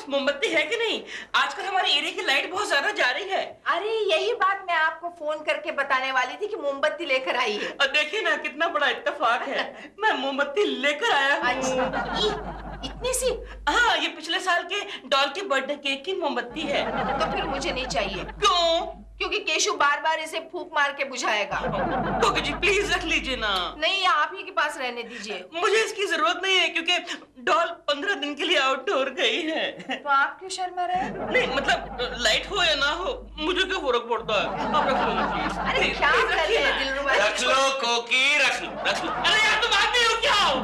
मोमबत्ती है कि नहीं? आजकल हमारे एरिया की लाइट बहुत ज्यादा जा रही है। अरे यही बात मैं आपको फोन करके बताने वाली थी कि मोमबत्ती लेकर आई है। और देखिए ना कितना बड़ा इत्तेफाक है, मैं मोमबत्ती लेकर आया हूँ। इतनी सी? हाँ, ये पिछले साल के डॉल के बर्थडे केक की मोमबत्ती है। तो फिर मुझे नहीं चाहिए। क्यों? क्योंकि केशु बार बार इसे फूंक मार के बुझाएगा। कोकी जी प्लीज रख लीजिए ना। नहीं, आप ही के पास रहने दीजिए। मुझे इसकी जरूरत नहीं है क्योंकि डॉल 15 दिन के लिए आउटडोर गई है। तो आप क्यों शर्मा रहे? नहीं मतलब लाइट हो या ना हो मुझे क्या फर्क पड़ता है। आप रख लो ना प्लीज। अरे क्या कर रहे हैं दिलरुबा? रख लो कोकी, रख लो रख लो। अरे यार तुम आदमी हो क्या हो?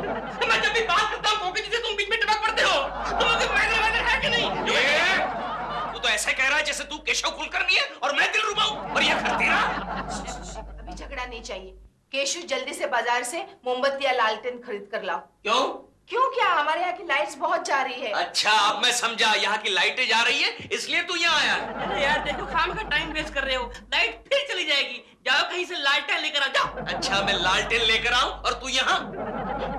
मैं जब भी बात करता हूँ कोकी जी से तुम बीच में टपक पड़ते हो। तुम्हें मैंने है कि नहीं? तू तो ऐसे कह रहा है जैसे तू केशव कुलकर्णी है और मैं दिलरुबा हूँ और ये घर तेरा। अभी झगड़ा नहीं चाहिए। केशु जल्दी से बाजार से मोमबत्ती या लालटेन खरीद कर लाओ। क्यों? क्यों क्या? हमारे यहाँ की लाइट्स बहुत जा रही है। अच्छा अब मैं समझा, यहाँ की लाइटें जा रही है इसलिए तू यहाँ आया। अरे यार देखो खाम का टाइम वेस्ट कर रहे हो, लाइट फिर चली जाएगी। जाओ कहीं से लालटेन लेकर आ जाओ। अच्छा मैं लालटेन लेकर आऊं और तू यहाँ?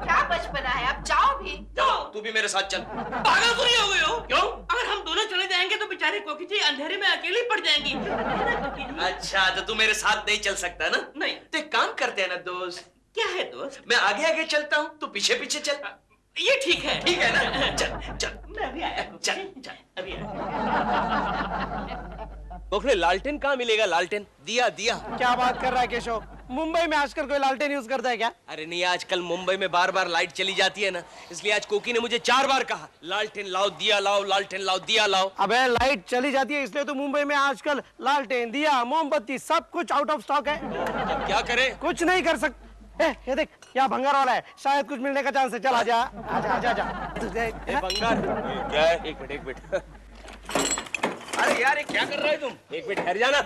क्या बचपना है, आप जाओ भी। जाओ। तू भी मेरे साथ चल। पागल तो नहीं हो गए हो? क्यों? अगर हम दोनों चले जाएंगे तो बेचारी कोकी जी अंधेरे में अकेली पड़ जाएंगी। अच्छा तो तू मेरे साथ नहीं चल सकता ना? नहीं। तो एक काम करते हैं ना दोस्त। क्या है दोस्त? मैं आगे आगे चलता हूँ, तू पीछे पीछे चल। ये ठीक है। ठीक है ना? चल चल। मैं अभी आया हूँ। चल चल अभी आया। बोखले लालटेन कहाँ मिलेगा? लालटेन दिया दिया। क्या बात कर रहा है केशव? मुंबई में आजकल कोई लालटेन यूज करता है क्या? अरे नहीं, आजकल मुंबई में बार बार लाइट चली जाती है ना, इसलिए आज कोकी ने मुझे 4 बार कहा लालटेन लाओ, दिया लाओ, लालटेन लाओ, दिया लाओ। अबे लाइट चली जाती है इसलिए तो मुंबई में आजकल लालटेन, दिया, मोमबत्ती सब कुछ आउट ऑफ स्टॉक है। अब क्या करें? कुछ नहीं कर सकते। ये देख, यहाँ भंगार वाला है, शायद कुछ मिलने का चांस है। चल आजा आजा आजा आजा। भंगार क्या है? एक मिनट एक मिनट। अरे यार ये क्या कर रहे हो तुम? एक मिनट ठहर जाना।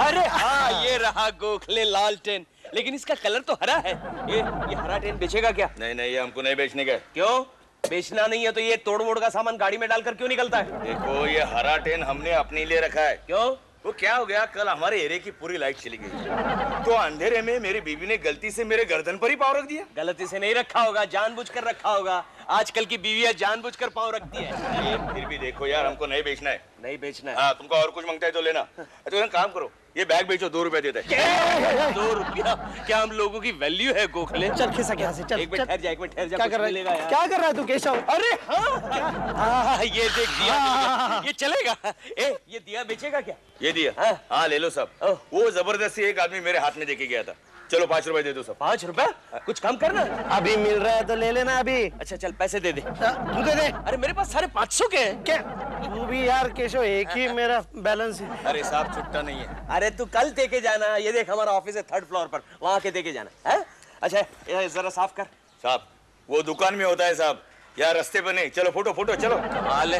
अरे हाँ ये रहा गोखले लालटेन, लेकिन इसका कलर तो हरा है। ये हरा टेन बेचेगा क्या? नहीं नहीं, ये हमको नहीं बेचने का। क्यों? बेचना नहीं है तो ये तोड़ मोड़ का सामान गाड़ी में डालकर क्यों निकलता है? देखो ये हरा टेन हमने अपने लिए रखा है। क्यों? वो क्या हो गया, कल हमारे एरिया की पूरी लाइट चली गई तो अंधेरे में मेरी बीवी ने गलती से मेरे गर्दन पर ही पाँव रख दिया। गलती से नहीं रखा होगा, जानबूझकर रखा होगा। आजकल की बीवियां जानबूझकर पाँव रखती है। फिर भी देखो यार, हमको नहीं बेचना है। नहीं बेचना है? हाँ, तुमको और कुछ मांगता है तो लेना। तो एक काम करो, ये बैग बेचो, 2 रुपए देते हैं। 2 रुपया? क्या हम लोगों की वैल्यू है गोखले? चल खिसक यहाँ से, चल। एक मिनट ठहर जा, एक मिनट ठहर जा। क्या कर रहा है? क्या कर रहा है तू केशव? अरे हाँ ये देख दिया, ये चलेगा। ये दिया बेचेगा क्या? ये दिया? हाँ ले लो सब। वो जबरदस्ती एक आदमी मेरे हाथ में देके गया था। चलो 5 रुपए दे दो सब। 5 रुपए? कुछ कम करना। अभी मिल रहा है तो ले लेना अभी। अच्छा चल पैसे दे दे। तू दे दे। अरे मेरे पास सारे 500 के हैं। क्या तू भी यार केशव, एक ही मेरा बैलेंस है। अरे साहब छुट्टा नहीं है। अरे तू कल दे के जाना। ये देख हमारा ऑफिस है 3rd फ्लोर पर, वहां के दे के जाना है। अच्छा ये जरा साफ कर। साहब वो दुकान में होता है साहब, यार रास्ते पे नहीं। चलो फोटो फोटो चलो। कमाल है।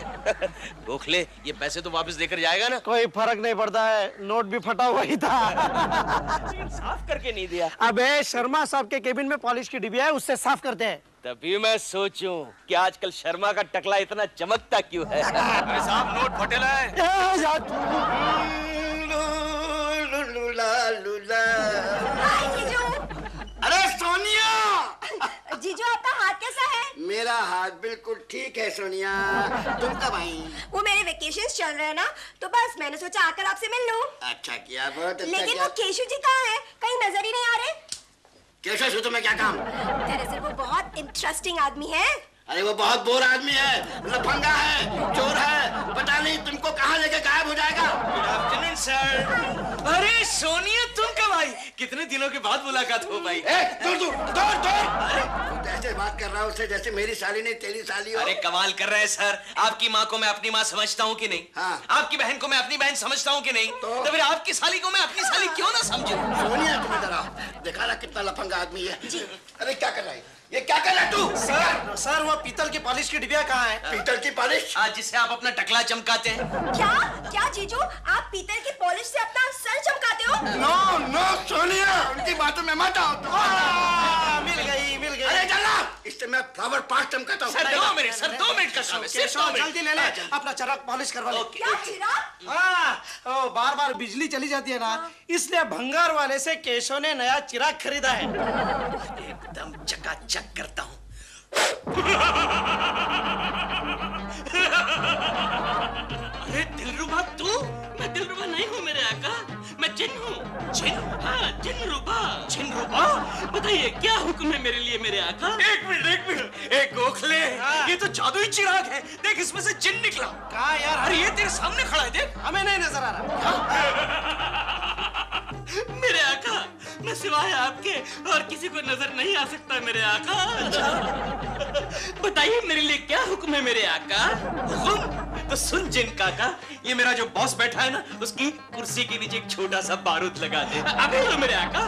गोखले ये पैसे तो वापस देकर जाएगा ना? कोई फर्क नहीं पड़ता है, नोट भी फटा हुआ ही था। साफ करके नहीं दिया। अबे शर्मा साहब के केबिन में पॉलिश की डिब्बिया है, उससे साफ करते हैं। तभी मैं सोचूं कि आजकल शर्मा का टकला इतना चमकता क्यों है। अरे साहब नोट फटेला है। अरे सोनिया! जीजू आपका हाथ कैसा है? मेरा हाथ बिल्कुल ठीक है सोनिया। तुम कब आई? वो मेरे वेकेशंस चल रहे हैं ना, तो बस मैंने सोचा आकर आपसे मिल लूं। अच्छा किया, बहुत अच्छा लेकिन किया। वो केशु जी कहाँ हैं? कहीं नजर ही नहीं आ रहे। कैसे से तुम्हें क्या काम? दरअसल वो बहुत इंटरेस्टिंग आदमी है। अरे वो बहुत बोर आदमी है, लफंगा है, चोर है, पता नहीं तुमको कहाँ लेके गायब हो जाएगा। Good afternoon sir. अरे सोनिया तुम कब आई? कितने दिनों के बाद मुलाकात हो भाई। दूर दूर दूर दूर। अरे तू ऐसे बात कर रहा है उससे जैसे मेरी साली नहीं तेरी साली हो। अरे कमाल कर रहे हैं सर। आपकी माँ को मैं अपनी माँ समझता हूँ कि नहीं? हाँ। आपकी बहन को मैं अपनी बहन समझता हूँ कि नहीं? तो फिर आपकी साली को मैं अपनी साली क्यों ना समझूं? सोनिया तुम इधर आओ, देखा ना कितना लफंगा आदमी है। अरे क्या कर रहा है ये, क्या कर रहा है तू? सर वो पीतल की पॉलिश की डिब्बिया कहाँ है? पीतल की पॉलिश? आज जिससे आप अपना टकला चमकाते हैं। क्या क्या जीजू, आप पीतल की पॉलिश से अपना सर चमकाते हो? नो नो सोनिया, उनकी बातों में मत आओ। मिल गई मिल गई। अरे चला, इससे मैं फ्लावर पास चमकाता हूँ। सर 2 मिनट, सर 2 मिनट का काम है, सिर्फ 2 मिनट। जल्दी ले ले, अपना चराग पॉलिश करवा ले। क्या चिराग? हाँ, बार बार बिजली चली जाती है ना, इसलिए भंगार वाले से केशव ने नया चिराग खरीदा है। एकदम चकाचक करता हूँ। क्या हुक्म है मेरे लिए मेरे आका? एक मिनट, एक गोखले, ये तो जादुई चिराग है। देख इसमें से जिन निकला। कहाँ यार? अरे ये तेरे सामने खड़ा है, देख। हमें नहीं नजर आ रहा। मेरे आका, मैं सिवाय आपके और किसी को नजर नहीं आ सकता मेरे आका। बताइए मेरे लिए क्या हुक्म है मेरे आका? हुकुम? तो सुन जिन काका, ये मेरा जो बॉस बैठा है ना, उसकी कुर्सी के नीचे एक छोटा सा बारूद लगा दे। अभी तो मेरे आका।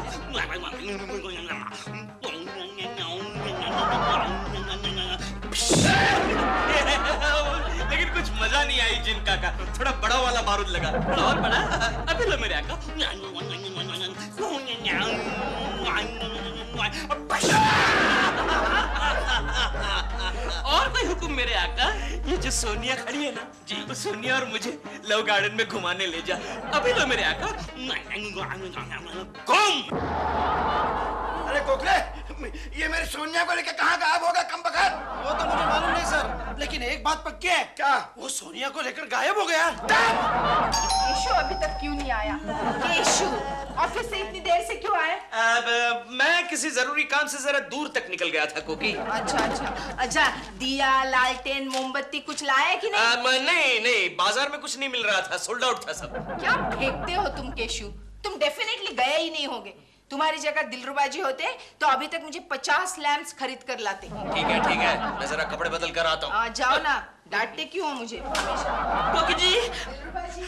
लेकिन कुछ मजा नहीं आई जिन काका, थोड़ा बड़ा वाला बारूद लगा। और बड़ा? अभी लो मेरे आका। और कोई हुक्म मेरे आका? ये जो सोनिया खड़ी है ना जी, वो सोनिया और मुझे लव गार्डन में घुमाने ले जा। अभी लो मेरे आका। कौन? अरे गोखले, ये मेरी सोनिया को लेकर कहाँ गायब होगा कम बखत? वो तो मुझे मालूम नहीं सर, लेकिन एक बात पक्की है। क्या? वो सोनिया को लेकर गायब हो गया। केशु अभी तक क्यों नहीं आया? केशु ऑफिस से इतनी देर से क्यों आए? मैं किसी जरूरी काम से जरा दूर तक निकल गया था कोकी। अच्छा, दिया, लालटेन, मोमबत्ती कुछ लाए कि नहीं? नहीं, बाजार में कुछ नहीं मिल रहा था, सोल्ड आउट था सब। क्या फेंकते हो तुम केशु? तुम डेफिनेटली गए ही नहीं होगे। तुम्हारी जगह दिलरुबा जी होते तो अभी तक मुझे 50 लैम्प्स खरीद कर लाते। ठीक है, मैं जरा कपड़े बदल कर आता हूँ। जाओ ना, डांटते क्यों हो मुझे? कोकी जी, दिलरुबा जी,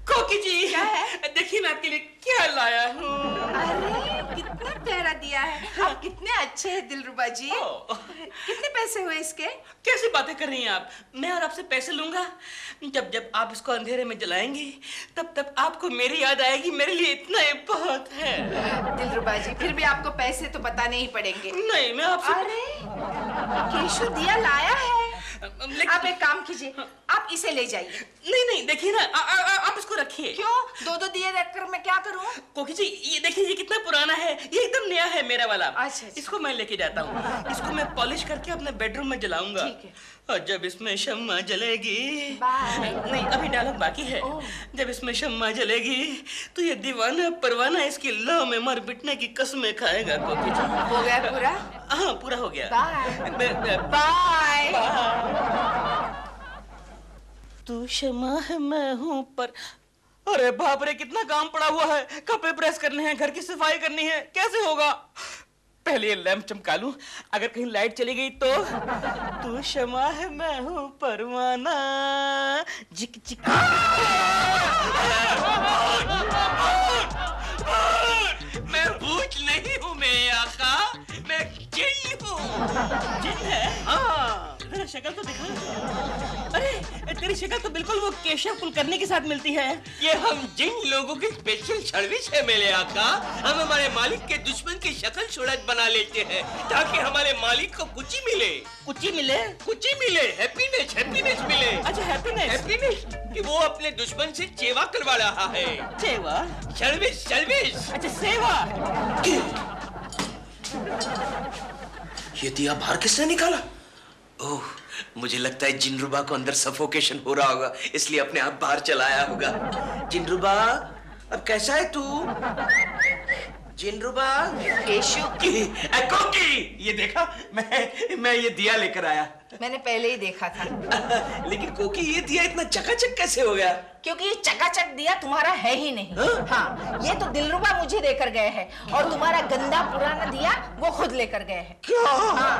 कोकी जी, क्या है? देखिए मैं आपके लिए क्या लाया हूँ। अरे कितना प्यारा दिया है। आप कितने अच्छे हैं दिलरुबा जी। कितने पैसे हुए इसके? कैसी बातें कर रही हैं आप? मैं और आपसे पैसे लूंगा? जब आप इसको अंधेरे में जलाएंगी तब आपको मेरी याद आएगी। मेरे लिए इतना ही बहुत है। दिलरुबा जी, फिर भी आपको पैसे तो बताने ही पड़ेंगे। नहीं, मैं आपसे। अरे केशु दिया लाया है। आप एक काम कीजिए, आप इसे ले जाइए। नहीं, देखिए ना, आप इसको रखिए। क्यों? दो दिए रखकर मैं क्या करूं? कोकी जी, ये देखिए, ये कितना पुराना है। ये एकदम नया है मेरा वाला। अच्छा। इसको मैं लेके जाता हूँ। इसको मैं पॉलिश करके अपने बेडरूम में जलाऊंगा। ठीक है। और जब इसमें शम्मा जलेगी, बाय। नहीं अभी डायलॉग बाकी है। जब इसमें शम्मा जलेगी तो ये दीवाना परवाना इसकी लौ में मर बिटने की कसमें खाएगा। कोकी जी, हो गया पूरा? हाँ, पूरा हो गया। Bye bye. तू शमा है, मैं हूँ पर। अरे बाप रे, कितना काम पड़ा हुआ है। कपड़े प्रेस करने हैं, घर की सफाई करनी है, कैसे होगा? पहले ये लैंप चमका लूं, अगर कहीं लाइट चली गई तो। तू शमा है, मैं हूँ परवाना। जिक जिक। मैं भूत नहीं हूँ मेरे आका, मैं जिन हूँ। जिन है? हाँ, तेरा शक्ल तो दिखा। अरे तेरी शक्ल तो बिल्कुल वो केशव कुलकर्णी के साथ मिलती है। ये हम जिन लोगों की स्पेशल सर्विस है मेरे आका। हम हमारे मालिक के दुश्मन की शक्ल सूरत बना लेते हैं ताकि हमारे मालिक को कुछ मिले। कुछ मिले? हैप्पीनेस मिले। अच्छा, हैप्पीनेस कि वो अपने दुश्मन से सेवा करवा रहा है। सेवा? सर्विस। अच्छा, सेवा। ये दिया बाहर किसने निकाला? ओह, मुझे लगता है जिनरुबा को अंदर सफोकेशन हो रहा होगा, इसलिए अपने आप बाहर चलाया होगा। जिनरुबा, अब कैसा है तू? जिनरुबा। केशु, कोकी, ये देखा, मैं ये दिया लेकर आया। मैंने पहले ही देखा था। लेकिन कोकी, ये दिया इतना चकाचक कैसे हो गया? क्योंकि ये चकाचक दिया तुम्हारा है ही नहीं। हाँ, ये तो दिलरुबा मुझे देकर गए हैं और तुम्हारा गंदा पुराना दिया वो खुद लेकर गए हैं। क्या? हाँ,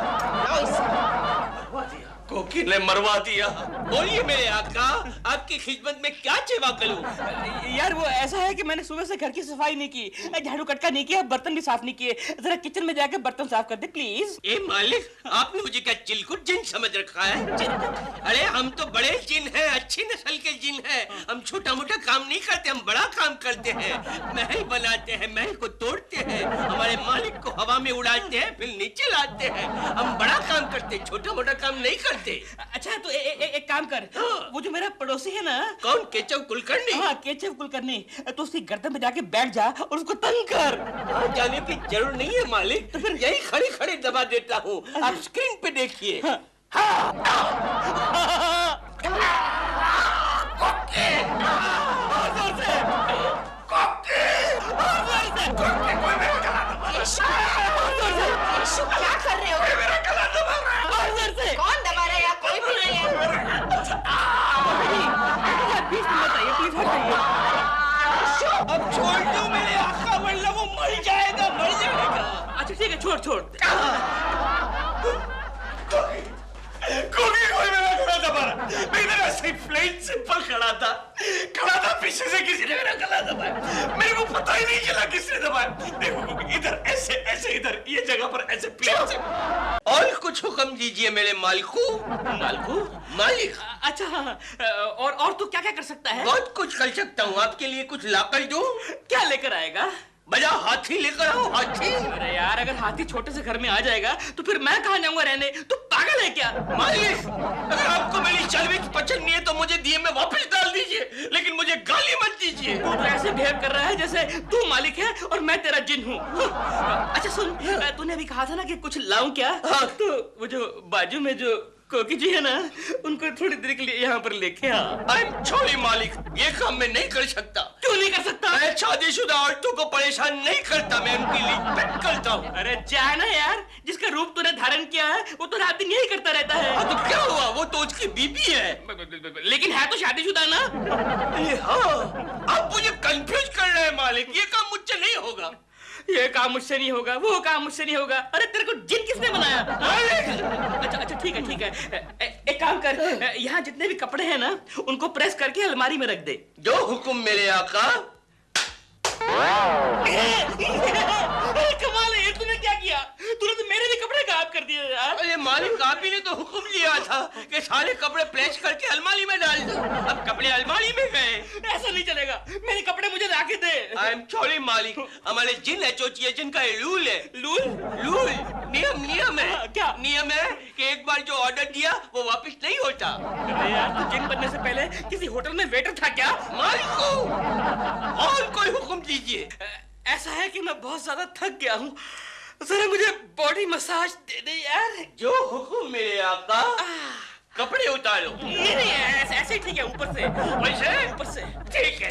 लो इसे। कोकी ने मरवा दिया। बोलिए मेरे आका, आपकी खिदमत में क्या सेवा करूं? यार वो ऐसा है कि मैंने सुबह से घर की सफाई नहीं की, झाड़ू कटका नहीं किया, बर्तन भी साफ नहीं किए। जरा किचन में जाकर बर्तन साफ कर दे प्लीज। ए मालिक, आपने मुझे क्या चिलकुट जिन समझ रखा है? अरे हम तो बड़े जिन हैं, अच्छी नस्ल के जिन हैं। हम छोटा मोटा काम नहीं करते, हम बड़ा काम करते हैं। महल बनाते हैं, महल को तोड़ते हैं, हमारे मालिक को हवा में उड़ाते हैं, फिर नीचे लाते हैं। हम बड़ा काम करते, छोटा मोटा काम नहीं करते। अच्छा तो एक काम कर, वो जो मेरा पड़ोसी है ना। कौन? केशव कुलकर्णी? हाँ, केशव कुलकर्णी। तो उसकी गर्दन पे जाके बैठ जा और उसको तंग कर। जाने की जरूर नहीं है मालिक, तो फिर यही खड़ी खड़ी दबा देता हूँ। आप स्क्रीन पे देखिए। केशु, केशव क्या कर रहे हो? मेरा गला दबा रहा है। और इधर से कौन दबा रहा है? यहाँ कोई भी नहीं है। प्लीज बताइए, प्लीज हटाइए। अब छोड़ दो मेरे आका, वरना वो मर जाएगा, मर जाएगा। अच्छा ठीक है, छोड़ छोड़। कोई मेरा गला दबा रहा। मैं इधर ऐसे ही प्लेन सिंपल खड़ा था पीछे से किसी ने मेरा गला दबाया। मेरे को पता ही नहीं चला किसने दबाया। देखो इधर ऐसे ऐसे, इधर ये जगह पर ऐसे प्लेन से। और कुछ हुक्म दीजिए मेरे मालिकू। मालकू? मालिक, अच्छा हाँ, और तू क्या क्या कर सकता है? बहुत कुछ कर सकता हूँ। आपके लिए कुछ लाकर दूं? क्या लेकर आएगा? बजा हाथी लेकर आओ, हाथी। अरे यार, अगर हाथी छोटे से घर में आ जाएगा तो फिर मैं कहाँ जाऊंगा रहने? तू पागल है क्या? मालिक, अगर आपको मेरी सर्विस पसंद नहीं है तो मुझे दिए में वापस डाल दीजिए, लेकिन मुझे गाली मत दीजिए। तू तो ऐसे बिहेव कर रहा है जैसे तू मालिक है और मैं तेरा जिन हूँ। अच्छा सुन, तूने अभी कहा था ना कि कुछ लाऊं क्या? हाँ। तो वो जो बाजू में जो कोकी जी है ना, उनको थोड़ी देर के लिए यहाँ पर लेके आ। छोड़ी मालिक, ये काम मैं नहीं कर सकता। क्यों नहीं कर सकता? मैं शादीशुदा औरतों को परेशान नहीं करता, मैं उनकी रिस्पेक्ट करता हूँ। अरे जा ना यार, जिसका रूप तूने धारण किया है वो तो रात दिन यही करता रहता है। तो क्या हुआ, वो तो उसकी बीबी है। लेकिन है तो शादीशुदा ना। हाँ, आप मुझे कंफ्यूज कर रहे हैं मालिक, ये काम मुझसे नहीं होगा। ये काम मुझसे नहीं होगा, वो काम मुझसे नहीं होगा। अरे तेरे को जिन किसने बनाया? अच्छा अच्छा ठीक है ठीक है, एक काम कर, यहाँ जितने भी कपड़े हैं ना उनको प्रेस करके अलमारी में रख दे। जो हुक्म मेरे आका। कमाल है, ये तूने क्या किया? तूने तो मेरे भी कपड़े गायब कर दिए यार। अरे मालिक, आप ही ने तो हुक्म दिया था कि सारे कपड़े प्रेस करके अलमारी में डाल दो। अब कपड़े अलमारी में गए। ऐसा नहीं चलेगा, मेरे कपड़े मुझे लाके दे। आई एम सॉरी मालिक, हमारे जिन एसोसिएशन का ये रूल है। रूल नियम है। क्या नियम है कि एक बार जो ऑर्डर दिया वो वापस नहीं होता। अरे यार, तू जिन बनने से पहले किसी होटल में वेटर था क्या? मालिक को और कोई हुक्म दीजिए। ऐसा है कि मैं बहुत ज्यादा थक गया हूँ, जरा मुझे बॉडी मसाज दे दे यार। जो हुक्म मेरे आका। कपड़े उतारो। नहीं ऐसे ही ठीक है, ऊपर से। वैसे ऊपर से ठीक है।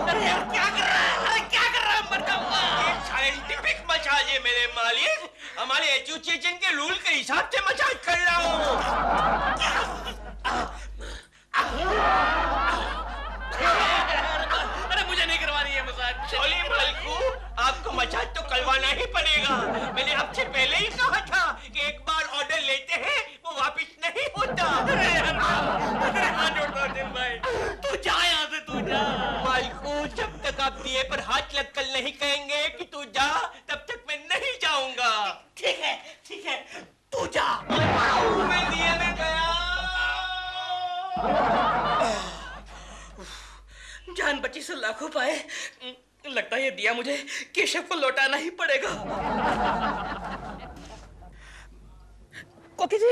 अरे यार क्या कर रहा है? अरे क्या कर रहा है? मर जाऊंगा। साइंटिफिक मसाज है मेरे मालिक, हमारे एसोसिएशन के रूल के हिसाब से मसाज कर रहा हूँ। अरे मुझे नहीं करवानी है मसाज। चोली मालिकू, आपको मसाज तो करवाना ही पड़ेगा। मैंने आपसे पहले ही कहा था कि एक बार ऑर्डर लेते हैं वो वापस नहीं होता। अरे यार, हाथ जोड़ता हूँ जिन भाई, तू जा यहाँ से, तू जा। मालिकू, जब तक आप दिए पर हाथ लगकर नहीं कहेंगे कि तू जा, तब तक मैं नहीं जाऊंगा। ठीक है, तू जा। मैं दिए में गया। जान बची से लाखों पाए। लगता है ये दिया मुझे केशव को लौटाना ही पड़ेगा। कोकी जी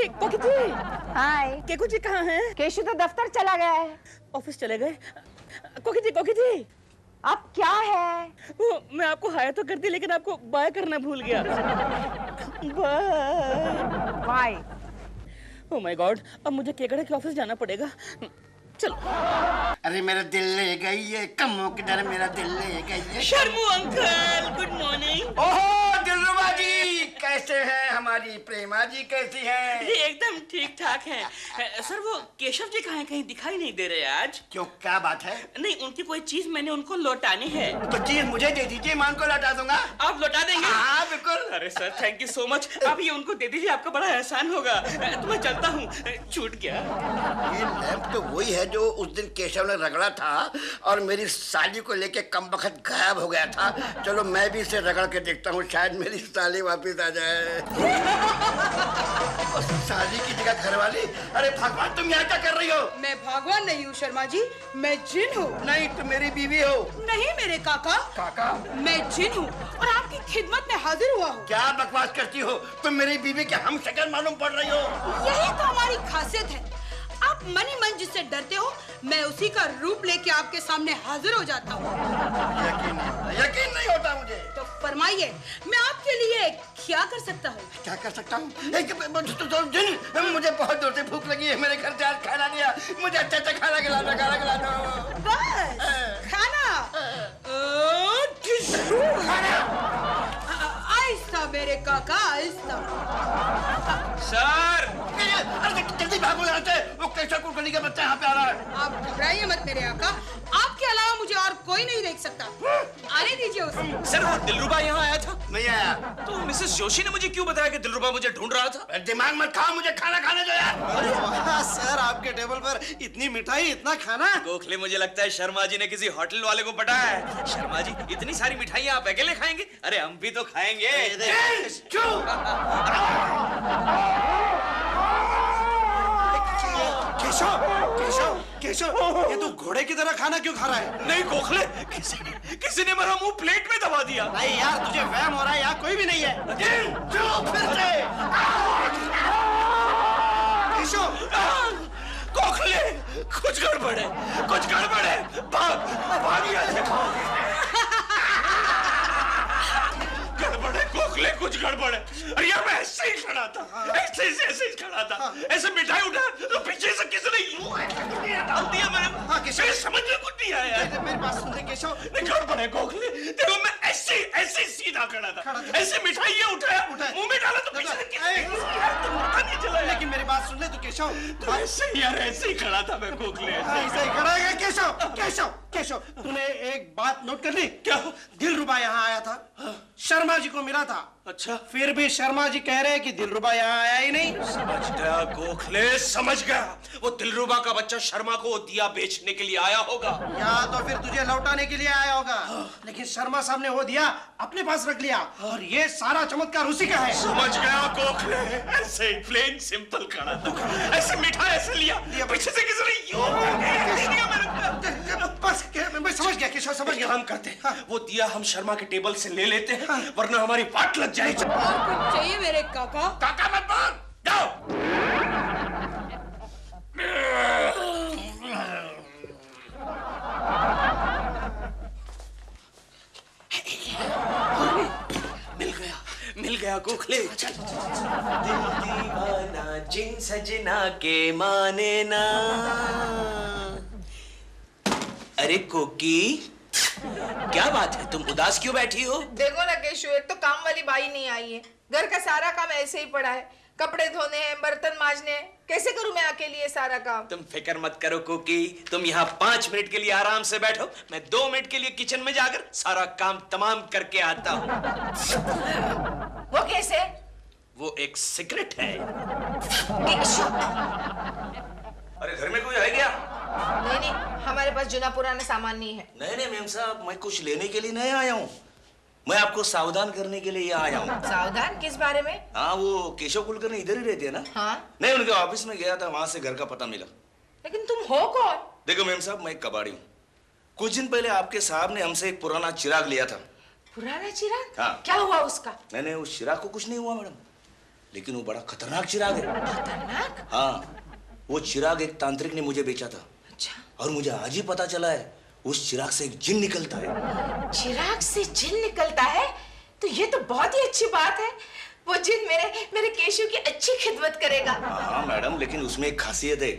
हाय। केकू जी कहाँ हैं? केशव तो दफ्तर चला गया है। ऑफिस चले गए? कोकी जी अब क्या है? वो मैं आपको हाय तो कर दी, लेकिन आपको बाय करना भूल गया। बाय। ओह माय गॉड, अब मुझे केकड़े के ऑफिस जाना पड़ेगा। चलो। अरे मेरा दिल ले गई है, कमों की तरह मेरा दिल ले गई है। शर्मू अंकल, गुड मॉर्निंग। ओहो दिलरुबा जी, कैसे हैं? हमारी प्रेमा जी कैसी हैं? जी एकदम ठीक ठाक हैं। सर वो केशव जी कहाँ हैं? कहीं दिखाई नहीं दे रहे आज। क्यों, क्या बात है? नहीं, उनकी कोई चीज मैंने उनको लौटानी है। तो चीज मुझे दे दीजिए, मैं उनको लौटा दूंगा। आप लौटा देंगे? हाँ बिल्कुल। अरे sir thank you so much, आप ये उनको दे दीजिए, आपका बड़ा एहसान होगा। तो मैं चलता हूँ। छूट गया। ये लैंप तो वही है जो उस दिन केशव ने रगड़ा था और मेरी साली को लेके कम वक्त गायब हो गया था। चलो मैं भी इसे रगड़ के देखता हूँ, शायद मेरी साली वापस आ जाए। और साली की जगह घरवाली। अरे भगवान, तुम यहाँ क्या कर रही हो? मैं भगवान नहीं हूँ शर्मा जी, मैं जिन हूँ। नहीं, तुम मेरी बीवी हो। नहीं मेरे काका, मैं जिन हूँ और आपकी खिदमत में हाजिर हुआ हूँ। क्या बकवास करती हो? तुम मेरी बीवी के हम शक्ल मालूम पड़ रही हो। यही तो हमारी खासियत है, आप मन ही मन जिससे डरते हो, मैं उसी का रूप लेके आपके सामने हाजिर हो जाता हूँ। यकीन नहीं होता मुझे। तो फरमाइए, मैं आपके लिए क्या कर सकता है? क्या कर सकता हूँ? मुझे बहुत जोर से भूख लगी है, मेरे घर से आज खाना नहीं आया, मुझे अच्छा अच्छा खाना खिलाना। बस खाना। आहिस्ता मेरे काका, आहिस्ता। सर, अरे जल्दी भागो यहाँ से, वो कैसा कुलकर्णी का बच्चा यहाँ पे आ रहा है। आप घबराइए मत मेरे आका, आपके अलावा मुझे और कोई नहीं देख सकता। आने दीजिए उसे। सर वो दिलरुबा यहाँ आया था? नहीं आया। तो मिसेस जोशी ने मुझे क्यों बताया कि दिलरुबा मुझे ढूंढ रहा था? दिमाग मत खाओ, मुझे खाना खाने दो यार। अरे वाह सर, आपके टेबल पर इतनी मिठाई, इतना खाना। गोखले, मुझे लगता है शर्मा जी ने किसी होटल वाले को पटाया है। शर्मा जी, इतनी सारी मिठाइयाँ आप अकेले खाएंगे? अरे हम भी तो खाएंगे। केशव, केशव, ये तू घोड़े की तरह खाना क्यों खा रहा है? नहीं गोखले, किसी ने मेरा मुंह प्लेट में दबा दिया। नहीं यार, तुझे वहम हो रहा है, यहाँ कोई भी नहीं है। फिर से। केशव, गोखले, कुछ गड़बड़ है, कुछ गड़बड़ है। भाग यहाँ से। गड़बड़ है गोखले, कुछ गड़बड़ है। अरे यार मैं ऐसे ही खड़ा था, ऐसे ही खड़ा था, ऐसे मिठाई उठा तो पीछे से किसने यूं डाल दिया मेरे समझ में कुछ नहीं आया। मेरी बात सुन ले केशव। नहीं गड़बड़ है गोखले, देखो मैं ऐसे सीधा खड़ा था, ऐसे मिठाई ये उठाया, मुंह में डाला तो पीछे से किसने पता नहीं चला। लेकिन मेरी बात सुन ले तू केशव, तो ऐसे ही यार, ऐसे ही खड़ा था मैं गोखले, ऐसे ही खड़ा है। केशव, तूने एक बात नोट कर ली? क्या? दिलरुबा यहाँ आया था, शर्मा जी को मिला था। अच्छा, फिर भी शर्मा जी कह रहे हैं कि दिलरुबा यहाँ आया ही नहीं। समझ गया गोखले, समझ गया। वो दिलरुबा का बच्चा शर्मा को दिया बेचने के लिए आया होगा, या तो फिर तुझे लौटाने के लिए आया होगा। लेकिन शर्मा साहब ने वो दिया अपने पास रख लिया, और ये सारा चमत्कार उसी का है। समझ गया गोखले, ऐसे प्लेन सिंपल खड़ा था, ऐसे मिठाई ऐसे लिया, पीछे से किसी ने यूं दिया मेरे को। बस मैं समझ गया केशव, समझ गया। हम करते हैं, वो दिया हम शर्मा के टेबल से ले लेते हैं, वरना हमारी वाट लग जाएगी। और कुछ चाहिए मेरे काका? काका मत बोल, जाओ। मिल गया गोखले। दिल दीवाना जिन सजना के माने ना। अरे कोकी, क्या बात है, तुम उदास क्यों बैठी हो? देखो ना केशु, एक तो काम वाली बाई नहीं आई है, घर का सारा काम ऐसे ही पड़ा है, कपड़े धोने हैं, बर्तन मांजने हैं, कैसे करूं मैं अकेली ये सारा काम? तुम फिक्र मत करो कोकी, तुम यहाँ 5 मिनट के लिए आराम से बैठो, मैं 2 मिनट के लिए किचन में जाकर सारा काम तमाम करके आता हूँ। वो कैसे? वो एक सीक्रेट है। केशु, अरे घर में कोई है क्या? नहीं, हमारे पास जुना पुराना सामान नहीं है। नहीं मेम साहब, मैं कुछ लेने के लिए नहीं आया हूँ, मैं आपको सावधान करने के लिए आया हूँ। सावधान किस बारे में? हाँ, वो केशव कुलकर्णी इधर ही रहते हैं ना? हाँ। नहीं, उनके ऑफिस में गया था, वहां से घर का पता मिला। लेकिन तुम हो कौन? देखो मेम साहब, मैं एक कबाड़ी हूँ। कुछ दिन पहले आपके साहब ने हमसे एक पुराना चिराग लिया था। पुराना चिराग? हाँ। क्या हुआ उसका? नहीं, उस चिराग को कुछ नहीं हुआ मैडम, लेकिन वो बड़ा खतरनाक चिराग है। खतरनाक? हाँ, वो चिराग एक तांत्रिक ने मुझे बेचा था। अच्छा। और मुझे आज ही पता चला है उस चिराग से एक जिन निकलता है। चिराग से जिन निकलता है? तो ये तो बहुत ही अच्छी बात है। वो जिन मेरे केशु की अच्छी खिदमत करेगा। हाँ मैडम, लेकिन उसमें एक खासियत है,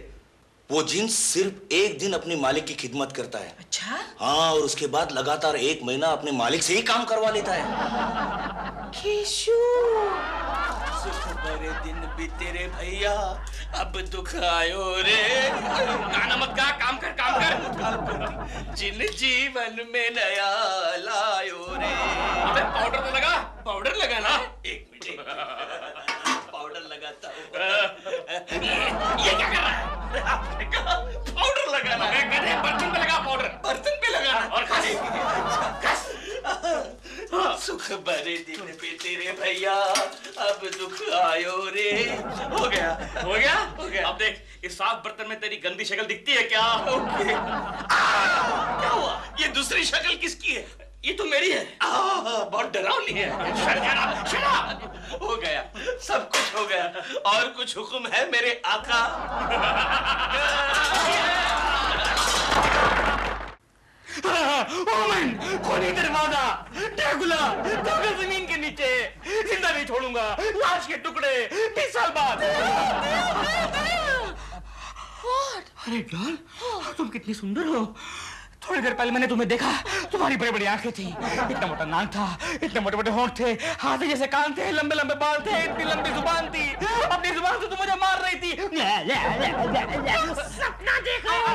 वो जिन सिर्फ 1 दिन अपने मालिक की खिदमत करता है। अच्छा? हाँ, और उसके बाद लगातार 1 महीना अपने मालिक से ही काम करवा लेता है। केशु, बड़े दिन बीते रे भैया, अब दुख आयो रे। गाना मत गा, काम कर। जिन जीवन में नया लायो रे। अबे पाउडर तो लगा, पाउडर लगा ना। एक मिनट, पाउडर लगाता हूँ। ये क्या कर रहा है? पाउडर लगाना है, बर्तन पे लगा पाउडर, बर्तन पे लगाना और खा सुख भरे दिन बीते रे भैया, अब दुख आयो रे। हो गया। अब देख, इस साफ बर्तन में तेरी गंदी शक्ल दिखती है क्या? क्या हुआ? ये दूसरी शक्ल किसकी है? ये तो मेरी है। बहुत डरावनी है। शराब। हो गया, सब कुछ हो गया, और कुछ हुक्म है मेरे आका। ओमन, खोली दरवाजा, ड्रैकुला, पागल जमीन के नीचे, जिंदा नहीं छोड़ूंगा, लाश के टुकड़े, 20 साल बाद। अरे डॉल, तुम कितनी सुंदर हो। थोड़ी देर पहले मैंने तुम्हें देखा, तुम्हारी बड़ी बड़ी आंखें थी, इतना मोटा नाक था, इतने मोटे मोटे होंठ थे, हाथी जैसे कान थे, लंबे लंबे बाल थे, इतनी लंबी जुबान थी, अपनी जुबान से तुम मुझे मार रही थी। सपना देख रहे हो?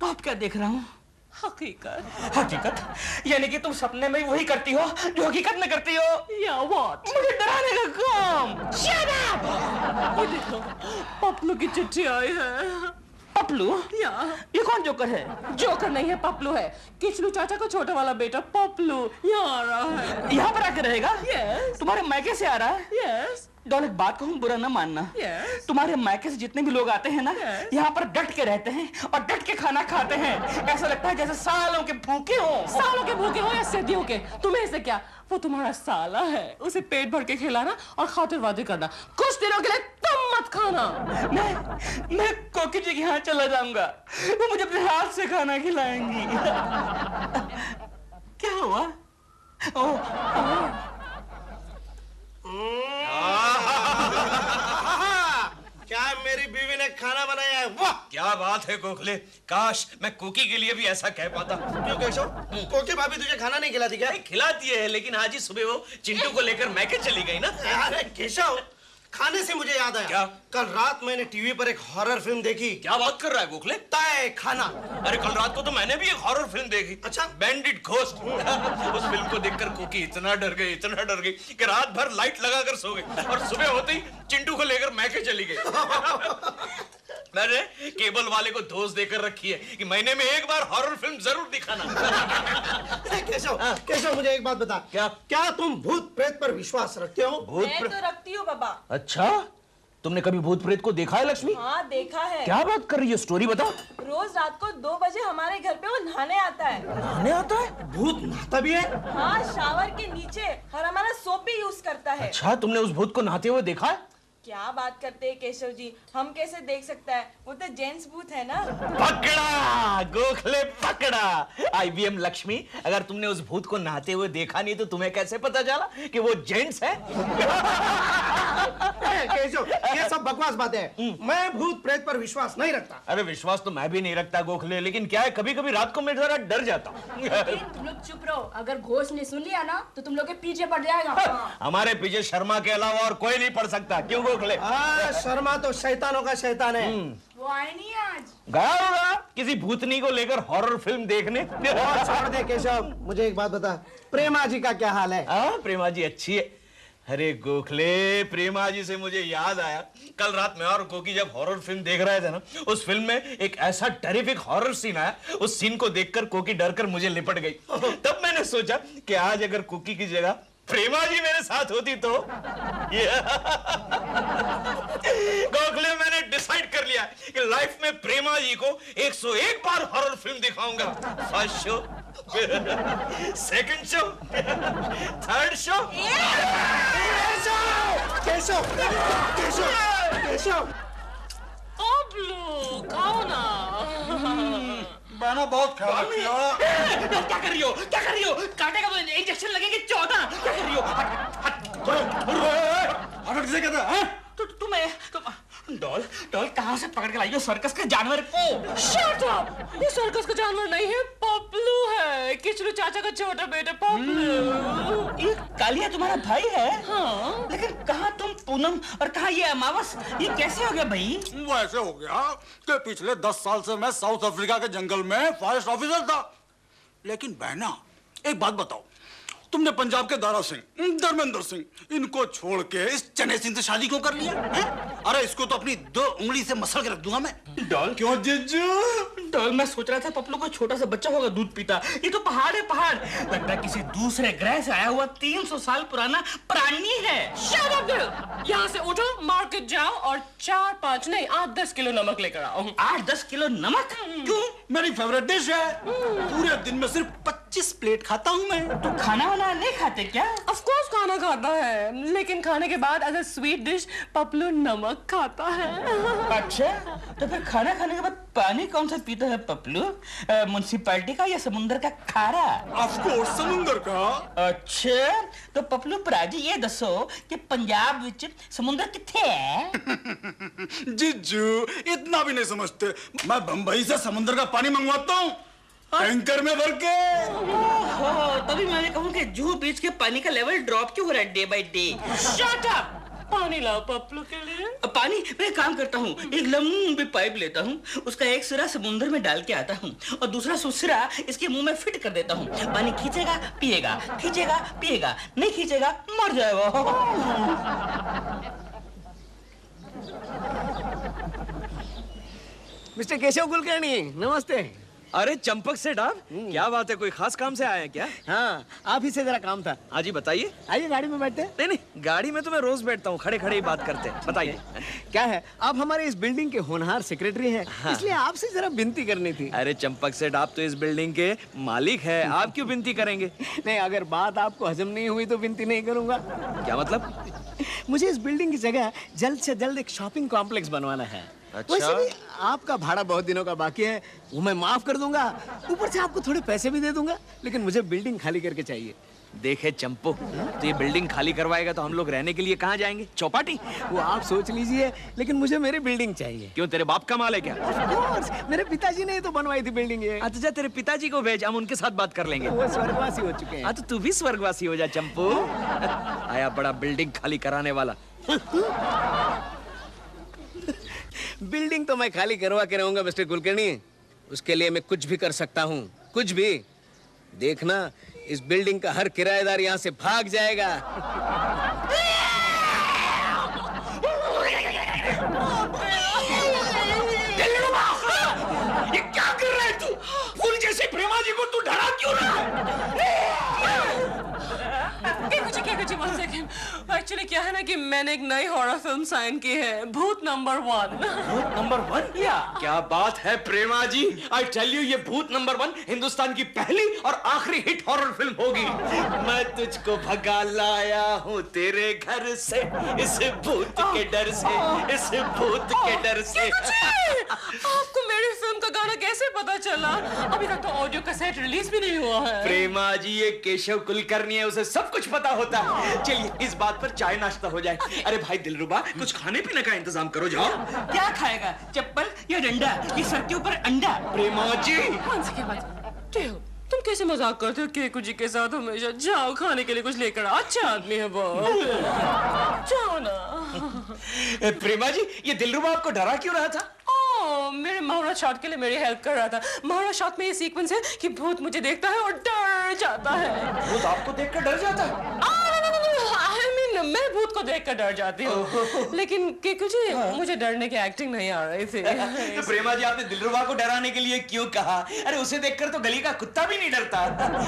तो अब क्या देख रहा हूँ? हकीकत। हकीकत? यानी कि तुम सपने में वही करती हो जो हकीकत में करती हो? या व्हाट? मुझे डराने का काम। Shut up! ये देखो, पपलू की चिट्ठी आई है। पपलू? ये कौन जोकर है? जोकर नहीं है, पपलू है। किचलू चाचा का छोटा वाला बेटा पपलू यहाँ आ रहा है। यहाँ पर आकर रहेगा? Yes. तुम्हारे मायके से आ रहा है? Yes. डॉल, एक बात कहूँ, बुरा ना मानना। Yes. तुम्हारे मायके से जितने भी लोग आते हैं ना, Yes. यहाँ पर डट के रहते हैं और डट के खाना खाते हैं। ऐसा लगता है जैसे सालों के भूखे हो। सालों के भूखे हो या सदियों के, तुम्हें से क्या? वो तुम्हारा साला है, उसे पेट भर के खिलाना और खातिरवादी करना। कुछ दिनों के लिए तुम मत खाना। मैं कोकी जी के यहाँ चला जाऊंगा, वो मुझे अपने हाथ से खाना खिलाएंगी। क्या हुआ? क्या मेरी बीवी ने खाना बनाया है? वाह, क्या बात है गोखले, काश मैं कुकी के लिए भी ऐसा कह पाता। क्यों केशव, कोकी भाभी तुझे खाना नहीं खिलाती क्या? नहीं खिलाती है, लेकिन आज ही सुबह वो चिंटू को लेकर मैके चली गई ना। अरे केशव, खाने से मुझे याद आया। क्या? कल रात मैंने टीवी पर एक हॉरर फिल्म देखी। क्या बात कर रहा है गोखले? तय खाना। अरे कल रात को तो मैंने भी एक हॉरर फिल्म देखी। अच्छा? Bandit ghost. उस फिल्म को देखकर कुकी इतना डर गई कि रात भर लाइट लगाकर सो गई और सुबह होते ही चिंटू को लेकर मैके चली गई। मैंने केबल वाले को दोष देकर रखी है कि महीने में एक बार हॉरर फिल्म जरूर दिखाना। केशव, मुझे एक बात बता। क्या तुम भूत प्रेत पर विश्वास रखते हो? मैं तो रखती हूँ बाबा। अच्छा, तुमने कभी भूत प्रेत को देखा है लक्ष्मी? हाँ देखा है। क्या बात कर रही है, स्टोरी बता। रोज रात को 2 बजे हमारे घर पे वो नहाने आता है। नहाने आता है? भूत नहाता भी है? हाँ, शावर के नीचे, और हमारा सोप भी यूज करता है। अच्छा, तुमने उस भूत को नहाते हुए देखा है? क्या बात करते हैं केशव जी, हम कैसे देख सकता है? वो तो जेंट्स भूत है ना। पकड़ा गोखले, पकड़ा। IBM लक्ष्मी, अगर तुमने उस भूत को नहाते हुए देखा नहीं तो तुम्हें कैसे पता चला कि वो जेंट्स है? केशव, ये सब बकवास बातें हैं। मैं भूत प्रेत पर विश्वास नहीं रखता। अरे विश्वास तो मैं भी नहीं रखता गोखले, लेकिन क्या है, कभी कभी रात को मैं जरा डर जाता हूँ। तुम लोग चुप रहो, अगर घोष ने सुन लिया ना तो तुम लोग के पीछे पड़ जाएगा। हमारे पीछे शर्मा के अलावा और कोई नहीं पड़ सकता, क्यों गोखले? शर्मा तो शैतानों का शैतान है। वो आए नहीं आज। गया होगा किसी भूतनी को लेकर हॉरर फिल्म देखने। छोड़ दे केशव, मुझे एक बात बता, प्रेमा जी का क्या हाल है? प्रेमा जी अच्छी है। अरे गोखले, प्रेमा जी से मुझे याद आया, कल रात में और कोकी जब हॉरर फिल्म देख रहे थे ना, उस फिल्म में एक ऐसा टेरिफिक हॉरर सीन आया, उस सीन को देखकर कोकी डरकर मुझे लिपट गई। तब मैंने सोचा कि आज अगर कोकी की जगह प्रेमा जी मेरे साथ होती तो। गोखले, मैंने डिसाइड कर लिया कि लाइफ में प्रेमा जी को 101 बार हॉरर फिल्म दिखाऊंगा। First show, second show, third show. Keshav, Keshav, Keshav, Paplu, खाओ ना। मैंने बहुत ख्याल किया। क्या कर रही हो? क्या कर रही हो? काटेगा तो इंजेक्शन लगेंगे 14। क्या कर रही हो? हट से कहता है? डॉल, कहाँ से पकड़ के लाई हो सर्कस के जानवर को? Shut up! ये सर्कस का जानवर नहीं है, पपलू है, किचलू चाचा का छोटा बेटा पपलू। ये कालिया तुम्हारा भाई है? हाँ। लेकिन कहाँ तुम पूनम और कहाँ ये अमावस? ये कैसे हो गया भाई? वो ऐसे हो गया कि पिछले 10 साल से मैं साउथ अफ्रीका के जंगल में फॉरेस्ट ऑफिसर था। लेकिन बहना, एक बात बताओ, तुमने पंजाब के दारा सिंह, धर्मेंद्र सिंह, इनको छोड़ के इस चने सिंह से शादी क्यों कर लिया है? अरे इसको तो अपनी 2 उंगली से मसल के रख दूंगा मैं। डॉल, क्यों जीजू? डॉल, मैं सोच रहा था पपलू को छोटा सा बच्चा होगा दूध पीता। ये तो पहाड़ है, पहाड़। लगता है किसी दूसरे ग्रह से आया हुआ 300 साल पुराना प्राणी है। Shut up, Bill! यहाँ से उठो, मार्केट जाओ और 4-5 नहीं 8-10 किलो नमक लेकर आओ। 8-10 किलो नमक? क्यों? मेरी फेवरेट डिश है। पूरे दिन में सिर्फ 25 प्लेट खाता हूँ मैं। तो खाना वाना नहीं खाते क्या? ऑफ कोर्स खाना खाता है, लेकिन खाने के बाद एज अ स्वीट डिश पपलू नमक खाता है। अच्छा, तो फिर खाना खाने के बाद पानी कौन सा पीता है पपलू? म्युनिसिपैलिटी का या समुंदर का खारा? ऑफ कोर्स समुंदर का। अच्छा, तो पपलू प्राजी ये दसो कि पंजाब विच समुंदर किथे है? जीजू इतना भी नहीं समझते, मैं बंबई से समुद्र का पानी मंगवाता हूँ टैंकर में भर के। तभी मैं कहूँ कि जुहू बीच के पानी का लेवल ड्रॉप क्यों हो रहा है day by day? Shut up! पानी लाओ पपलू के लिए। पानी मैं काम करता हूँ, एक लंबी पाइप लेता हूँ, उसका एक सिरा समुद्र में डाल के आता हूँ और दूसरा सिरा इसके मुंह में फिट कर देता हूँ। पानी खींचेगा पिएगा, खींचेगा पिएगा, नहीं खींचेगा मर जाएगा। मिस्टर केशव कुलकर्णी नमस्ते। अरे चंपक सेठ आप, क्या बात है, कोई खास काम से आए हैं क्या? हाँ, आप ही से जरा काम था। हाँ जी बताइए। आइए गाड़ी में बैठते हैं। नहीं नहीं, गाड़ी में तो मैं रोज बैठता हूँ, खड़े खड़े ही बात करते हैं। बताइए। क्या है, आप हमारे इस बिल्डिंग के होनहार सेक्रेटरी हैं, हाँ। इसलिए आपसे जरा विनती करनी थी। अरे चंपक सेठ, आप तो इस बिल्डिंग के मालिक है, आप क्यों विनती करेंगे? नहीं, अगर बात आपको हजम नहीं हुई तो विनती नहीं करूंगा। क्या मतलब? मुझे इस बिल्डिंग की जगह जल्द से जल्द एक शॉपिंग कॉम्प्लेक्स बनवाना है। अच्छा? वैसे भी आपका भाड़ा बहुत दिनों का बाकी है, वो मैं माफ कर दूंगा, ऊपर से आपको थोड़े पैसे भी दे दूंगा, लेकिन मुझे बिल्डिंग खाली करके चाहिए। देखे चंपू, तो ये बिल्डिंग खाली करवाएगा तो हम लोग रहने के लिए कहाँ जाएंगे? चौपाटी? वो आप सोच लीजिए, लेकिन मुझे मेरी बिल्डिंग चाहिए। क्यों, तेरे बाप का माल है क्या? Of course, मेरे पिताजी ने तो बनवाई थी बिल्डिंग ये। अच्छा, तेरे पिताजी को भेज, हम उनके साथ बात कर लेंगे। वो स्वर्गवासी हो चुके हैं। हाँ, तो तू भी स्वर्गवासी हो जा चंपू। आया बड़ा बिल्डिंग खाली कराने वाला। बिल्डिंग तो मैं खाली करवा के रहूंगा मिस्टर कुलकर्णी, उसके लिए मैं कुछ भी कर सकता हूँ, कुछ भी। देखना, इस बिल्डिंग का हर किराएदार यहाँ से भाग जाएगा। ये क्या कर रहा है तू? फूल जैसे प्रेमा जी को तू डरा क्यों रहा है? एक्चुअली क्या है ना कि मैंने एक नई हॉरर फिल्म साइन की है, भूत नंबर 1। भूत नंबर 1? या क्या बात है प्रेमा जी, आई टेल यू, ये भूत नंबर 1 हिंदुस्तान की पहली और आखिरी हिट हॉरर फिल्म होगी। मैं तुझको भगा लाया हूँ तेरे घर से, इस भूत के डर से, इस भूत के डर से। आपको मेरी फिल्म का गाना कैसे पता चला? अभी तक तो ऑडियो कैसेट रिलीज भी नहीं हुआ है। प्रेमा जी, ये केशव कुलकर्णी है, उसे सब कुछ पता होता है। चलिए इस बात पर चाय नाश्ता हो जाए। अरे भाई दिलरुबा, कुछ खाने पीने का इंतजाम करो, जाओ। क्या खाएगा, चप्पल या डंडा, ये सर के ऊपर अंडा? प्रेमा जी, तुम कैसे मजाक करते हो केकू जी के साथ हमेशा? जाओ खाने के लिए कुछ लेकर, अच्छा आदमी है बहुत। जाओ ना। प्रेमा जी, ये दिलरुबा आपको डरा क्यों रहा था? मेरे महाराज शॉट के लिए मेरी हेल्प कर रहा था। महाराज शॉट में ये सीक्वेंस है कि भूत मुझे देखता है और डर जाता है। भूत आपको देखकर डर जाता है? मैं भूत को देखकर डर जाती हूँ, लेकिन केकू जी मुझे डरने की एक्टिंग नहीं आ रही थी। तो प्रेमा जी, आपने दिलरुबा को डराने के लिए क्यों कहा? अरे उसे देखकर तो गली का कुत्ता भी नहीं डरता।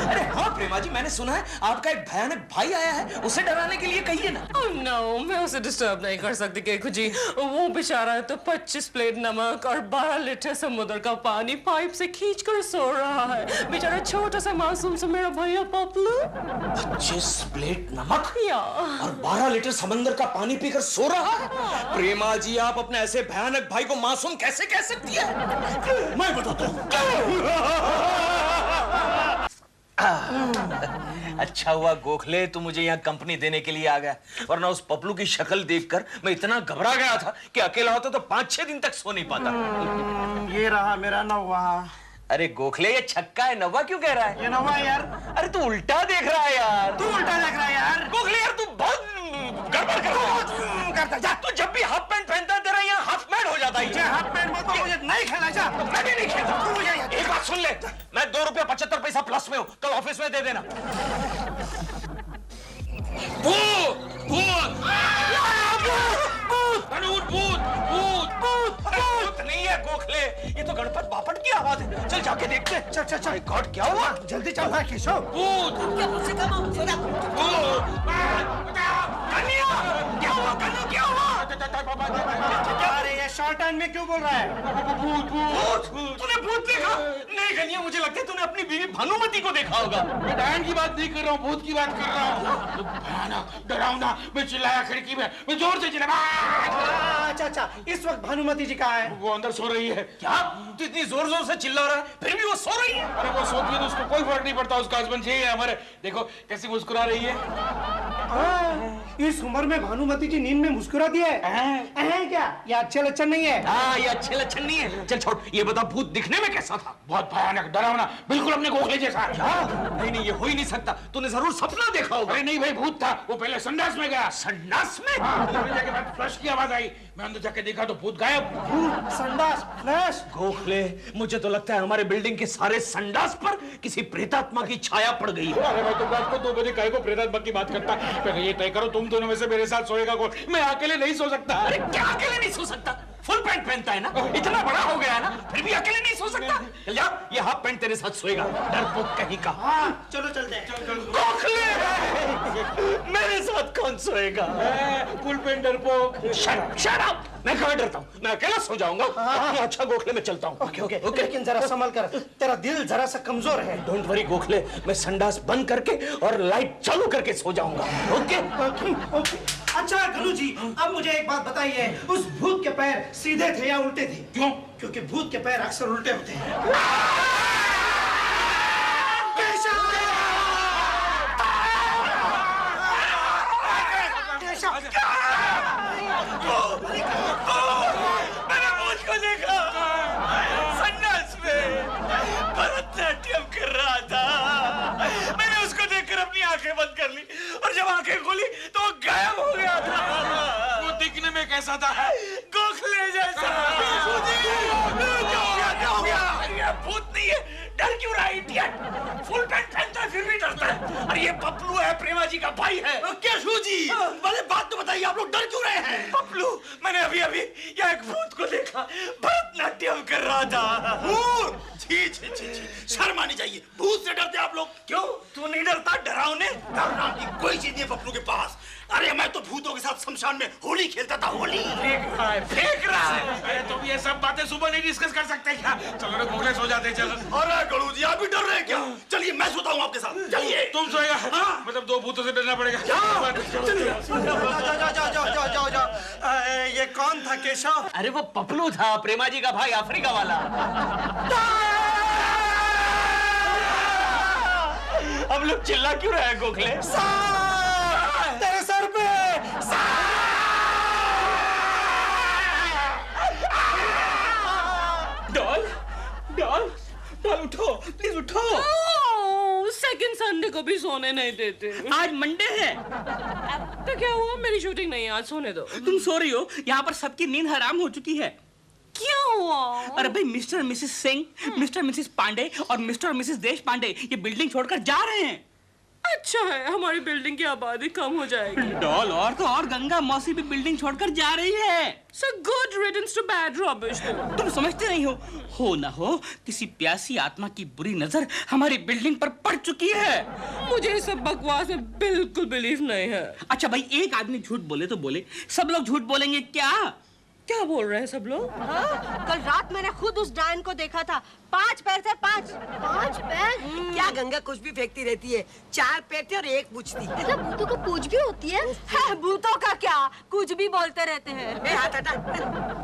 अरे हाँ प्रेमा जी, मैंने सुना है आपका एक भयानक भाई आया है, उसे डराने के लिए कहिए ना। नो, मैं उसे डिस्टर्ब नहीं कर सकती केकू जी। वो बेचारा है तो 25 प्लेट नमक और 12 लीटर समुद्र का पानी पाइप से खींचकर सो रहा है। बेचारा छोटा सा मासूम सा मेरा भैया पपलू। 25 प्लेट नमक या 12 लीटर समंदर का पानी पीकर सो रहा है? प्रेमा जी, आप अपने ऐसे भयानक भाई को मासूम कैसे कह सकती है? मैं बताता हूँ। अच्छा हुआ गोखले तू मुझे यहाँ कंपनी देने के लिए आ गया, वरना उस पपलू की शक्ल देखकर मैं इतना घबरा गया था कि अकेला होता तो 5-6 दिन तक सो नहीं पाता। ये रहा मेरा नौवा। अरे गोखले, ये छक्का है, नवा क्यों कह रहा है? ये नवा यार। अरे तू उल्टा देख रहा है यार। तू उल्टा देख रहा है यार। गोखले यार, तू बहुत गड़बड़ कर रहा है। तू जब भी हाफ पैंट पहनता है तेरा यहाँ हाफ मैन हो जाता है। हाफ पैंट मत मुझे नहीं खेलना जा। मैं भी नहीं खेलता। तू मुझे एक बात सुन ले, मैं 2 रुपया 75 पैसा प्लस में हूँ, कल ऑफिस में दे देना। भूत भूत भूत नहीं है गोखले, ये तो गणपत बापट की आवाज है। चल जाके देखते हैं। चल चल चल। गॉड, क्या हुआ? जल्दी चल भाई केशव। भूत क्या मुझसे कम हो? क्या हुआ? कन्या, क्या हुआ? अरे ये शॉर्ट हैंड में क्यों बोल रहा है? तूने भूत देखा? नहीं गनिया, मुझे लगता है तूने अपनी बीवी भानुमति को देखा होगा। मैं डायन की बात नहीं कर रहा हूँ, भूत की बात कर रहा हूँ। भयानक डरावना, मैं चिल्लाया खिड़की में, मैं जोर से चिल्लाया। अच्छा, इस वक्त भानुमति जी कहाँ है? वो अंदर सो रही है। क्या तू इतनी जोर जोर से चिल्ला रहा है, फिर भी वो सो रही है? अरे वो सोती है तो उसको कोई फर्क नहीं पड़ता, उसका हस्बैंड यही है हमारे। देखो कैसी मुस्कुरा रही है। इस उम्र में भानुमति जी नींद में मुस्कुराती है? क्या ये अच्छे लक्षण नहीं है? हाँ, ये अच्छे लक्षण नहीं है। चल छोड़, ये बता भूत दिखने में कैसा था? बहुत भयानक डरावना, बिल्कुल अपने गोखले जैसा। नहीं, ये हो ही नहीं सकता। तूने जरूर सपना देखा होगा। अरे नहीं भाई, भूत था। वो पहले संडास में गया। संडास में? जाके बाद फ्लश की आवाज आई, मैं अंदर जाके देखा तो भूत गायब। संडास, फ्लश। गोखले, मुझे तो लगता है हमारे बिल्डिंग के सारे संडास पर किसी प्रेतात्मा की छाया पड़ गई है। अरे भाई, तुम रात को 2 बजे काहे को प्रेतात्मा की बात करता? पहले ये तय करो, तुम दोनों में से मेरे साथ सोएगा कौन? मैं अकेले नहीं सो सकता। अरे क्या अकेले नहीं सो सकता? फुल पैंट पहनता है ना, इतना बड़ा हो गया है ना, फिर भी अकेले नहीं सो सकता। चल जा, ये हाफ पैंट तेरे साथ सोएगा, डरपोक कहीं का। चलो चलते हैं। गोखले, मेरे साथ कौन सोएगा? फुल पैंट डरपोक। Shut up! मैं कहाँ डरता हूँ, मैं अकेला सो जाऊंगा। अच्छा गोखले, मैं चलता हूँ। ओके, लेकिन जरा संभल कर, तेरा दिल जरा सा कमजोर है। डोंट वरी गोखले, मैं संडास बंद करके और लाइट चालू करके सो जाऊंगा। ओके। अच्छा गलू जी, अब मुझे एक बात बताइए, उस भूत के पैर सीधे थे या उल्टे थे? क्यों? क्योंकि भूत के पैर अक्सर उल्टे होते हैं। मैंने भूत को देखा संडास में, भरतनाट्यम कर रहा था। मैंने उसको देखकर अपनी आंखें बंद कर ली और जब आंखें खोली तो वो गायब हो गया था। वो दिखने में कैसा था? गोखले जैसा। क्या हो गया? ये भूत नहीं है, डर क्यों रहा है इडियट? फुल पैंट पहनता है फिर भी डरता है। अरे ये पपलू है, प्रेमा जी का भाई है। केशव जी, पहले बात तो बताइए, आप लोग डर क्यों रहे हैं? पपलू, मैंने अभी यहाँ एक भूत को देखा, भरतनाट्यम कर रहा था। भूत? छी, शर्म आनी चाहिए। भूत से डरते आप लोग? क्यों, तू नहीं डरता? डरावने डरना की कोई चीज नहीं है पप्पू के पास। अरे मैं तो भूतों के साथ शमशान में होली खेलता था। होली फेंक रहा है। अरे तुम ये सब बातें सुबह नहीं डिस्कस कर सकते क्या? चलो गोखले सो जाते। चलो। अरे गणू जी, आप भी डर रहे हैं क्या? चलिए मैं सोता हूँ आपके साथ। चलिए। तुम सोएगा? हाँ। मतलब 2 भूतों से डरना पड़ेगा। जाओ। ये कौन था केशव? अरे वो पपलू था, प्रेमा जी का भाई, अफ्रीका वाला। हम लोग चिल्ला क्यों रहे हैं गोखले? तेरे सर पे डॉल उठो, प्लीज उठो। सेकंड संडे को भी सोने नहीं देते। आज मंडे है। तो क्या हुआ, मेरी शूटिंग नहीं है, आज सोने दो। तुम सो रही हो, यहाँ पर सबकी नींद हराम हो चुकी है। क्या हुआ? अरे भाई, मिस्टर और मिसेस सिंह, मिस्टर और मिसेस पांडे और मिस्टर और मिसेस देश पांडे ये बिल्डिंग छोड़कर जा रहे हैं। अच्छा है, हमारी बिल्डिंग की आबादी कम हो जाएगी। डॉल, और तो और गंगा मौसी भी बिल्डिंग छोड़कर जा रही है। So good riddance to bad rubbish। तुम समझते नहीं हो ना हो किसी प्यासी आत्मा की बुरी नजर हमारी बिल्डिंग पर पड़ चुकी है। मुझे इस सब बकवास में बिल्कुल बिलीव नहीं है। अच्छा भाई, एक आदमी झूठ बोले तो बोले, सब लोग झूठ बोलेंगे क्या? क्या बोल रहे हैं सब लोग? हाँ, कल रात मैंने खुद उस डायन को देखा था। 5 पैर थे, 5 पैर। क्या गंगा कुछ भी फेंकती रहती है? 4 पैर थे और 1 पूंछ थी। मतलब भूतों को पूछ भी होती है? भूतों का क्या, कुछ भी बोलते रहते हैं। हाथ हटा।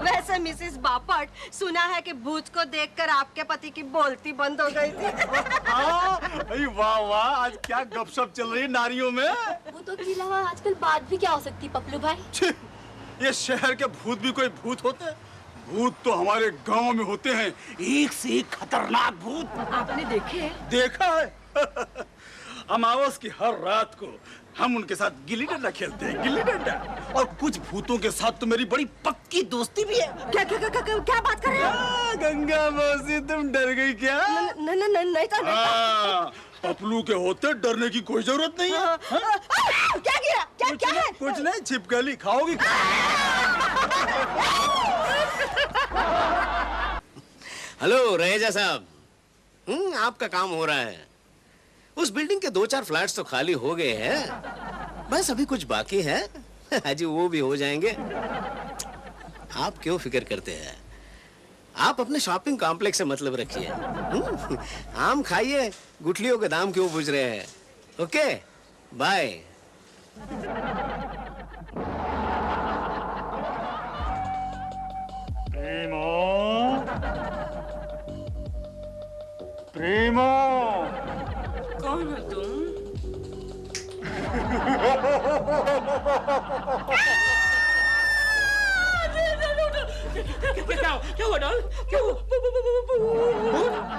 वैसे मिसेस बापट, सुना है कि भूत को देखकर आपके पति की बोलती बंद हो गई थी। वाह वाह, आज क्या गपशप चल रही है नारियों में। भूतों के अलावा आजकल बात भी क्या हो सकती पपलू भाई? ये शहर के भूत भी कोई भूत होते हैं? भूत तो हमारे गांव में होते हैं, एक से एक खतरनाक भूत। आपने देखे? देखा है। अमावस की हर रात को हम उनके साथ गिल्ली डंडा खेलते हैं, गिल्ली डंडा। और कुछ भूतों के साथ तो मेरी बड़ी पक्की दोस्ती भी है। क्या बात कर रहे हैं? गंगा मौसी, तुम डर गई क्या? नहीं था। पपलू के होते डरने की कोई जरूरत नहीं है। क्या गिरा? क्या है? कुछ नहीं, छिपकली खाओगी। हेलो रहेजा साहब, आपका काम हो रहा है। उस बिल्डिंग के 2-4 फ्लैट्स तो खाली हो गए हैं, बस अभी कुछ बाकी है। जी वो भी हो जाएंगे। आप क्यों फिक्र करते हैं? आप अपने शॉपिंग कॉम्प्लेक्स से मतलब रखिए। आम खाइए, गुठलियों के दाम क्यों पूछ रहे हैं? Okay, bye. प्रेमो, कौन हो तुम? क्या हुआ डॉल? क्या हुआ?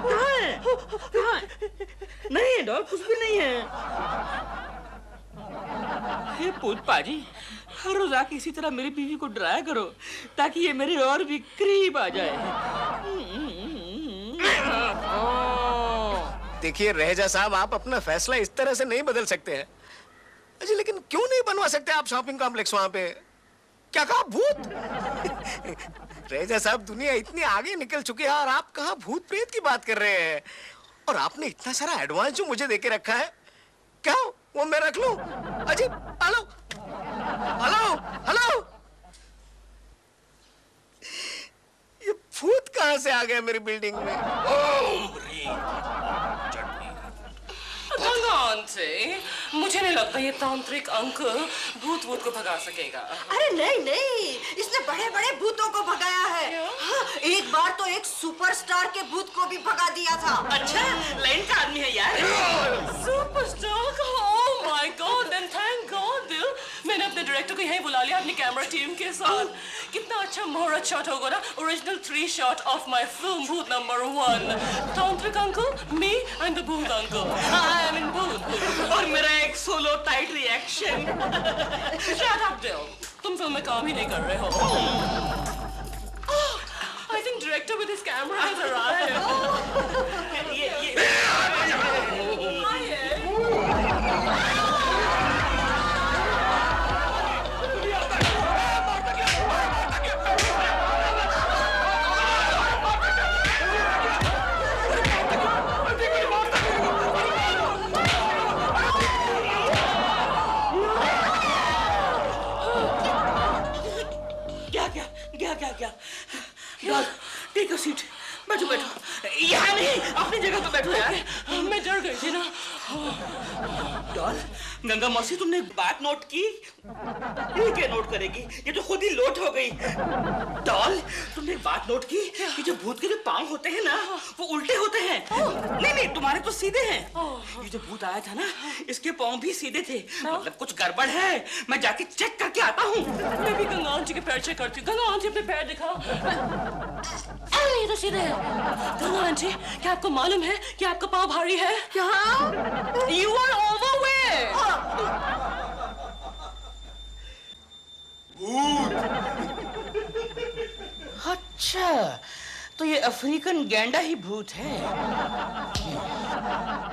कहाँ है? कहाँ है? नहीं है डॉल, कुछ भी नहीं है। हे पूत पाजी, हर रोज आके इसी तरह मेरी बीवी को डराया करो ताकि ये मेरे और भी करीब आ जाए। देखिए रहेजा साहब, आप अपना फैसला इस तरह से नहीं बदल सकते हैं। अजी लेकिन क्यों नहीं बनवा सकते आप शॉपिंग कॉम्प्लेक्स वहां पे? क्या कहा, भूत? रहेजा साहब, दुनिया इतनी आगे निकल चुकी है और आप कहाँ भूत प्रेत की बात कर रहे हैं? और आपने इतना सारा एडवांस जो मुझे देके रखा है, क्या वो मैं रख लूं? अजी हेलो हेलो हेलो, ये भूत कहाँ से आ गया मेरी बिल्डिंग में? आंटी, मुझे नहीं लगता ये तांत्रिक अंकल भूत को भगा सकेगा। अरे नहीं नहीं, इसने बड़े बड़े भूतों को भगाया है। हाँ, एक बार तो एक सुपरस्टार के भूत को भी भगा दिया था। अच्छा, लाइन का आदमी है यार। सुपरस्टार का? Oh my god, then thank god दिल, मैंने अपने डायरेक्टर को यहीं बुला लिया अपनी कैमरा टीम के साथ। कितना अच्छा मुहूर्त शॉट होगा ना, original 3 shot of my film भूत नंबर 1। तांत्रिक अंकल, मी एंड द भूत अंकल। आई एम इन भूत। और मेरा एक solo tight reaction. Shut up दिल, तुम फिल्म में काम ही नहीं कर रहे हो। I think director with his camera has arrived. Take a seat, बैठो बैठो। यहाँ नहीं, अपनी जगह पे बैठो यार। मैं डर गई थी ना। डॉल, गंगा मौसी तुमने एक बात नोट की? ये क्या नोट करेगी, ये तो खुद ही लोट हो गई। डॉल, तुमने एक बात नोट की कि जो भूत के जो पाँव होते हैं ना, वो उल्टे होते हैं। नहीं नहीं, तुम्हारे तो सीधे हैं। ये जो भूत आया था ना, इसके पाँव भी सीधे थे। मतलब कुछ गड़बड़ है, मैं जाके चेक करके आता हूँ। मैं भी गंगा आंटी के पैर चेक करती हूँ। गंगा आंटी अपने पैर दिखाओ। ये तो सीधे है। गंगा आंटी, क्या आपको मालूम है कि आपका पाँव भारी है? क्या? You are overweight. अच्छा, तो ये अफ्रीकन गैंडा ही भूत है।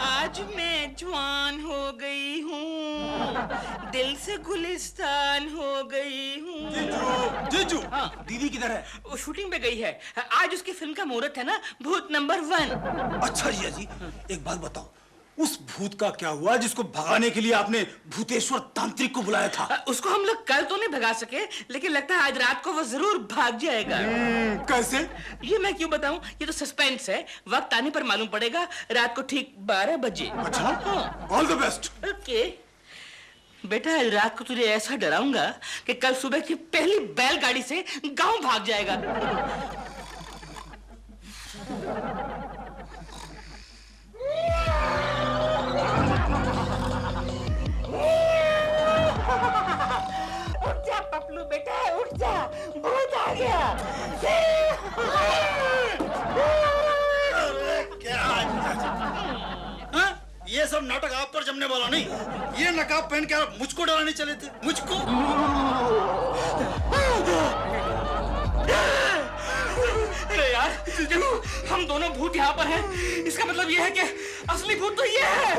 आज मैं जवान हो गई हूँ, दिल से गुलिस्तान हो गई हूँ। जीजू, हाँ, दीदी किधर है? वो शूटिंग पे गई है। आज उसकी फिल्म का मुहूर्त है ना, भूत नंबर 1। अच्छा जी जी, एक बात बताओ, उस भूत का क्या हुआ जिसको भगाने के लिए आपने भूतेश्वर तांत्रिक को बुलाया था? उसको हम लोग कल तो नहीं भगा सके, लेकिन लगता है आज रात को वो जरूर भाग जाएगा। कैसे? ये मैं क्यों बताऊं, ये तो सस्पेंस है, वक्त आने पर मालूम पड़ेगा। रात को ठीक 12 बजे। अच्छा, हाँ। All the best. ओके बेटा, आज रात को तुझे ऐसा डराऊंगा कि कल सुबह की पहली बैलगाड़ी से गांव भाग जाएगा। उठ जा पपलू बेटा, उठ जा, भूत आ गया। ये सब नाटक आप पर जमने वाला नहीं। ये नकाब पहन के आप मुझको डराने चले थे, मुझको। अरे यार, हम दोनों भूत यहाँ पर हैं। इसका मतलब ये है कि असली भूत तो ये है।